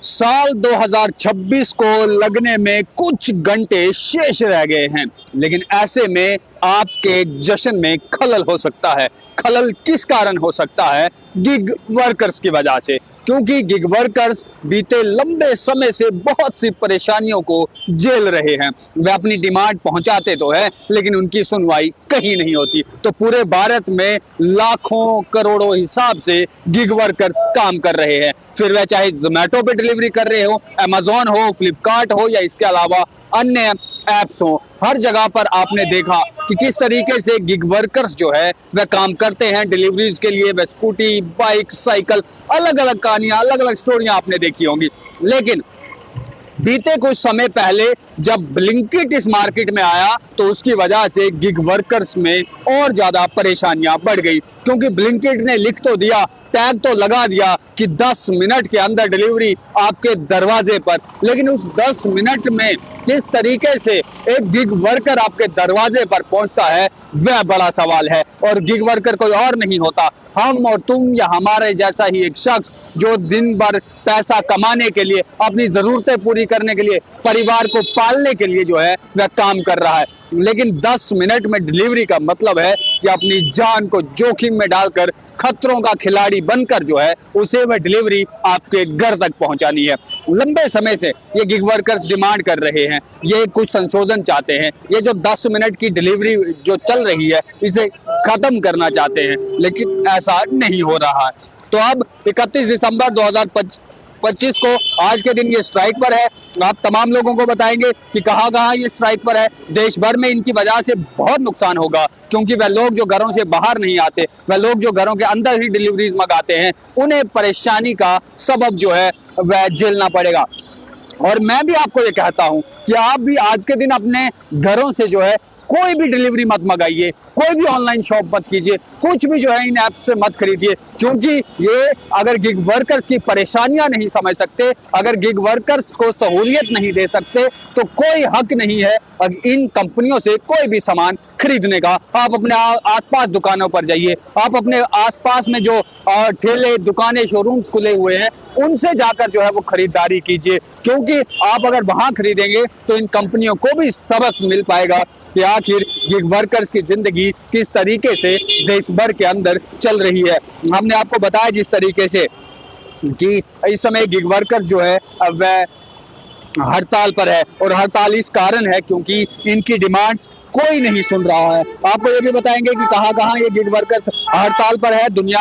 साल 2026 को लगने में कुछ घंटे शेष रह गए हैं, लेकिन ऐसे में आपके जश्न में खलल हो सकता है। खलल किस कारण हो सकता है? गिग वर्कर्स की वजह से, क्योंकि गिग वर्कर्स बीते लंबे समय से बहुत सी परेशानियों को झेल रहे हैं। वे अपनी डिमांड पहुंचाते तो है, लेकिन उनकी सुनवाई कहीं नहीं होती। तो पूरे भारत में लाखों करोड़ों हिसाब से गिग वर्कर्स काम कर रहे हैं, फिर वह चाहे जोमेटो पे डिलीवरी कर रहे हो, अमेजोन हो, फ्लिपकार्ट हो या इसके अलावा अन्य एप्स हो। हर जगह पर आपने देखा कि किस तरीके से गिग वर्कर्स जो है वह काम करते हैं डिलीवरीज के लिए। वह स्कूटी, बाइक, साइकिल, अलग अलग कहानियां, अलग अलग स्टोरियां आपने देखी होंगी। लेकिन बीते कुछ समय पहले जब ब्लिंकिट इस मार्केट में आया तो उसकी वजह से गिग वर्कर्स में और ज्यादा परेशानियां बढ़ गई, क्योंकि ब्लिंकिट ने लिख तो दिया, टैग तो लगा दिया कि 10 मिनट के अंदर डिलीवरी आपके दरवाजे पर, लेकिन उस 10 मिनट में किस तरीके से एक गिग वर्कर आपके दरवाजे पर पहुंचता है वह बड़ा सवाल है। और गिग वर्कर कोई और नहीं होता, हम और तुम या हमारे जैसा ही एक शख्स जो दिन भर पैसा कमाने के लिए, अपनी जरूरतें पूरी करने के लिए, परिवार को पालने के लिए जो है वह काम कर रहा है। लेकिन 10 मिनट में डिलीवरी का मतलब है कि अपनी जान को जोखिम में डालकर खतरों का खिलाड़ी बनकर जो है उसे वह डिलीवरी आपके घर तक पहुंचानी है। लंबे समय से ये गिग वर्कर्स डिमांड कर रहे हैं, ये कुछ संशोधन चाहते हैं। ये जो 10 मिनट की डिलीवरी जो चल रही है इसे खत्म करना चाहते हैं, लेकिन ऐसा नहीं हो रहा है। तो अब 31 दिसंबर 2025 को आज के दिन ये स्ट्राइक पर है। आप तमाम लोगों को बताएंगे कि कहां कहां ये स्ट्राइक पर है। देश भर में इनकी वजह से बहुत नुकसान होगा, क्योंकि वह लोग जो घरों से बाहर नहीं आते, वह लोग जो घरों के अंदर ही डिलीवरीज मंगाते हैं, उन्हें परेशानी का सबब जो है वह झेलना पड़ेगा। और मैं भी आपको ये कहता हूं कि आप भी आज के दिन अपने घरों से जो है कोई भी डिलीवरी मत मंगाइए, कोई भी ऑनलाइन शॉप मत कीजिए, कुछ भी जो है इन ऐप से मत खरीदिए, क्योंकि ये अगर गिग वर्कर्स की परेशानियां नहीं समझ सकते, अगर गिग वर्कर्स को सहूलियत नहीं दे सकते, तो कोई हक नहीं है इन कंपनियों से कोई भी सामान खरीदने का। आप अपने आसपास दुकानों पर जाइए, आप अपने आसपास में जो ठेले, दुकानें, शोरूम्स खुले हुए हैं उनसे जाकर जो है वो खरीदारी कीजिए, क्योंकि आप अगर वहां खरीदेंगे तो इन कंपनियों को भी सबक मिल पाएगा कि आखिर गिग वर्कर्स की जिंदगी किस तरीके से देश भर के अंदर चल रही है। हमने आपको बताया जिस तरीके से कि इस समय गिग वर्कर जो है वह हड़ताल पर है, और हड़ताल इस कारण है क्योंकि इनकी डिमांड्स कोई नहीं सुन रहा है। आपको ये भी बताएंगे कि कहां कहां ये गिग वर्कर्स हड़ताल पर है। दुनिया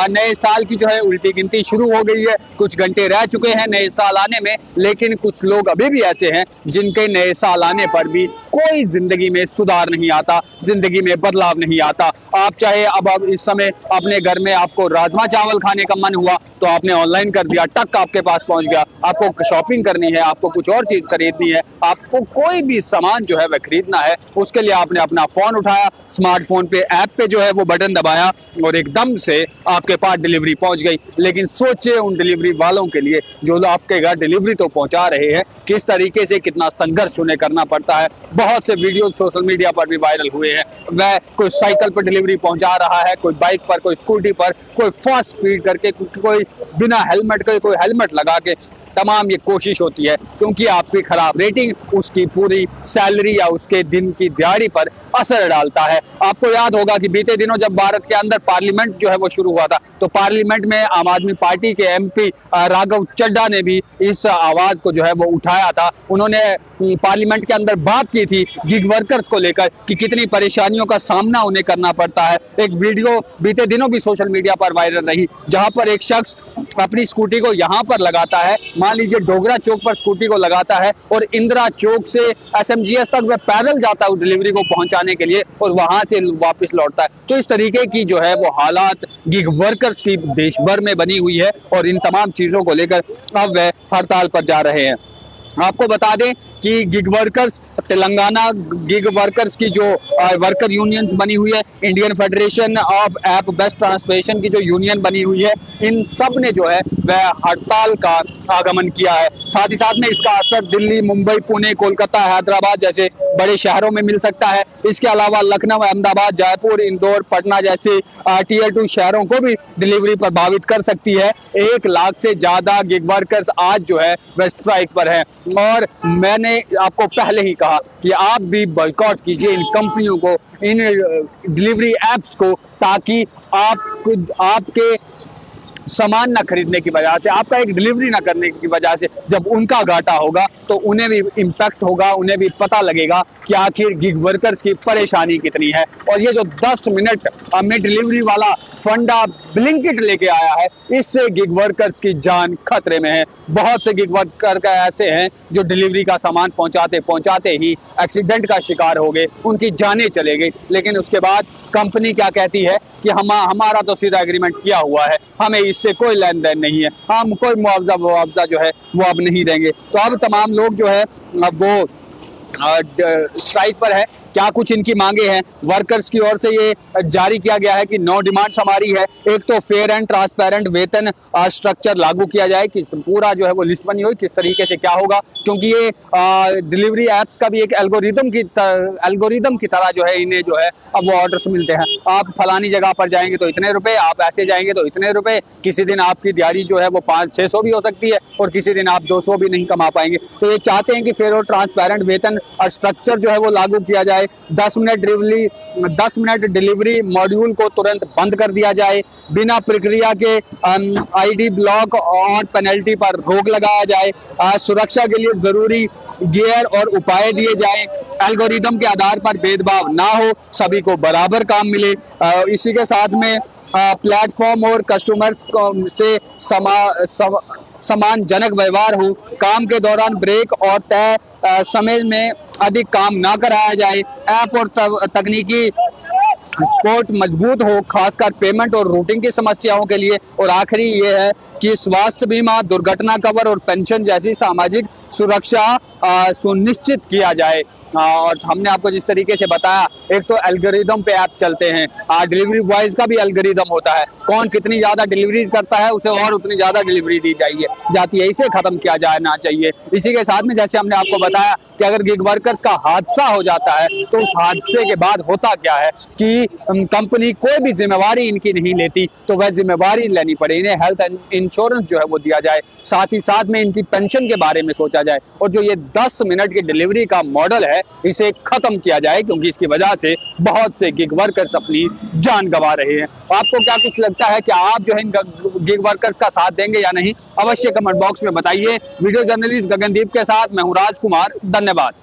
नए साल की जो है उल्टी गिनती शुरू हो गई है, कुछ घंटे रह चुके हैं नए साल आने में, लेकिन कुछ लोग अभी भी ऐसे हैं जिनके नए साल आने पर भी कोई जिंदगी में सुधार नहीं आता, जिंदगी में बदलाव नहीं आता। आप चाहे अब इस समय अपने घर में आपको राजमा चावल खाने का मन हुआ तो आपने ऑनलाइन कर दिया, टक आपके पास पहुंच गया। आपको शॉपिंग करनी है, आपको कुछ और चीज खरीदनी है, आपको कोई भी सामान जो है वह खरीदना है, उसके लिए आपने अपना फोन उठाया, स्मार्टफोन पे ऐप पे जो है वो बटन दबाया और एकदम से आपके पास डिलीवरी पहुंच गई। लेकिन सोचिए उन डिलीवरी वालों के लिए जो आपके घर डिलीवरी तो पहुंचा रहे हैं, किस तरीके से कितना संघर्ष उन्हें करना पड़ता है। बहुत से वीडियो सोशल मीडिया पर भी वायरल हुए हैं। वह कोई साइकिल पर डिलीवरी पहुंचा रहा है, कोई बाइक पर, कोई स्कूटी पर, कोई फास्ट स्पीड करके, कोई बिना हेलमेट के, कोई हेलमेट लगा के। तमाम ये कोशिश होती है क्योंकि आपकी खराब रेटिंग उसकी पूरी सैलरी या उसके दिन की दिहाड़ी पर असर डालता है। आपको याद होगा कि बीते दिनों जब भारत के अंदर पार्लियामेंट जो है वो शुरू हुआ था, तो पार्लियामेंट में आम आदमी पार्टी के एमपी राघव चड्ढा ने भी इस आवाज को जो है वो उठाया था। उन्होंने पार्लियामेंट के अंदर बात की थी गिग वर्कर्स को लेकर कि कितनी परेशानियों का सामना उन्हें करना पड़ता है। एक वीडियो बीते दिनों भी सोशल मीडिया पर वायरल रही, जहां पर एक शख्स अपनी स्कूटी को यहां पर लगाता है, मान लीजिए डोगरा चौक पर स्कूटी को लगाता है, और इंदिरा चौक से एसएमजीएस तक वह पैदल जाता है डिलीवरी को पहुंचाने के लिए, और वहां से वापस लौटता है। तो इस तरीके की जो है वो हालात गिग वर्कर्स की देश भर में बनी हुई है, और इन तमाम चीजों को लेकर अब वह हड़ताल पर जा रहे हैं। आपको बता दें कि gig workers, Telangana gig workers की जो वर्कर यूनियंस बनी हुई है, Indian federation of app best translation की जो यूनियन बनी हुई है, इन सब ने जो है वह हड़ताल का आगमन किया है। साथ ही साथ में इसका असर दिल्ली, मुंबई, पुणे, कोलकाता, हैदराबाद जैसे बड़े शहरों में मिल सकता है। इसके अलावा लखनऊ, अहमदाबाद, जयपुर, इंदौर, पटना जैसे टीयर 2 शहरों को भी डिलीवरी प्रभावित कर सकती है। 1 लाख से ज्यादा गिग वर्कर्स आज जो है वह स्ट्राइक पर है और मैंने आपको पहले ही कहा कि आप भी बॉयकॉट कीजिए इन कंपनियों को, इन डिलीवरी एप्स को, ताकि आपके सामान ना खरीदने की वजह से, आपका एक डिलीवरी ना करने की वजह से जब उनका घाटा होगा तो उन्हें भी इम्पैक्ट होगा, उन्हें भी पता लगेगा कि आखिर गिग वर्कर्स की परेशानी कितनी है। और ये जो 10 मिनट में डिलीवरी वाला फंडा ब्लिंकिट लेके आया है, इससे गिग वर्कर्स की जान खतरे में है। बहुत से गिग वर्कर ऐसे हैं जो डिलीवरी का सामान पहुंचाते पहुंचाते ही एक्सीडेंट का शिकार हो गए, उनकी जानें चले गई। लेकिन उसके बाद कंपनी क्या कहती है कि हमारा तो सीधा एग्रीमेंट किया हुआ है, हमें इससे कोई लेन देन नहीं है, हम कोई मुआवजा जो है वो अब नहीं देंगे। तो अब तमाम लोग जो है वो स्ट्राइक पर है। क्या कुछ इनकी मांगे हैं? वर्कर्स की ओर से ये जारी किया गया है कि 9 डिमांड्स हमारी है। एक तो फेयर एंड ट्रांसपेरेंट वेतन स्ट्रक्चर लागू किया जाए, कि पूरा जो है वो लिस्ट बनी हुई किस तरीके से क्या होगा, क्योंकि ये डिलीवरी एप्स का भी एक एल्गोरिदम की तरह जो है इन्हें जो है अब वो ऑर्डर्स मिलते हैं। आप फलानी जगह पर जाएंगे तो इतने रुपए, आप ऐसे जाएंगे तो इतने रुपए। किसी दिन आपकी दिहाड़ी जो है वो 500-600 भी हो सकती है और किसी दिन आप 200 भी नहीं कमा पाएंगे। तो ये चाहते हैं कि फेयर और ट्रांसपेरेंट वेतन स्ट्रक्चर जो है वो लागू किया जाए। 10 मिनट डिलीवरी मॉड्यूल को तुरंत बंद कर दिया जाए। बिना प्रक्रिया के आईडी ब्लॉक और पेनल्टी पर रोक लगाया जाए। सुरक्षा के लिए जरूरी गियर और उपाय दिए जाए। एल्गोरिदम के आधार पर भेदभाव ना हो, सभी को बराबर काम मिले। इसी के साथ में प्लेटफॉर्म और कस्टमर्स से सम्मानजनक व्यवहार हो। काम के दौरान ब्रेक और तय समय में अधिक काम ना कराया जाए। ऐप और तकनीकी सपोर्ट मजबूत हो, खासकर पेमेंट और रूटिंग की समस्याओं के लिए। और आखिरी ये है कि स्वास्थ्य बीमा, दुर्घटना कवर और पेंशन जैसी सामाजिक सुरक्षा सुनिश्चित किया जाए। और हमने आपको जिस तरीके से बताया, एक तो एल्गोरिदम पे ऐप चलते हैं, डिलीवरी बॉयज का भी एल्गोरिदम होता है, कौन कितनी ज्यादा डिलीवरीज करता है उसे और उतनी ज्यादा डिलीवरी दी जाती है। इसे खत्म किया जाना चाहिए। इसी के साथ में जैसे हमने आपको बताया कि अगर गिग वर्कर्स का हादसा हो जाता है तो उस हादसे के बाद होता क्या है कि कंपनी कोई भी जिम्मेवारी इनकी नहीं लेती, तो वह जिम्मेवारी लेनी पड़े। इन्हें हेल्थ इंश्योरेंस जो है वो दिया जाए, साथ ही साथ में इनकी पेंशन के बारे में सोचा जाए। और जो ये 10 मिनट की डिलीवरी का मॉडल है, इसे खत्म किया जाए, क्योंकि इसकी वजह से बहुत से गिग वर्कर्स अपनी जान गंवा रहे हैं। आपको क्या कुछ लगता है कि आप जो है इन गिग वर्कर्स का साथ देंगे या नहीं? अवश्य कमेंट बॉक्स में बताइए। वीडियो जर्नलिस्ट गगनदीप के साथ मैं हूं राजकुमार। धन्यवाद।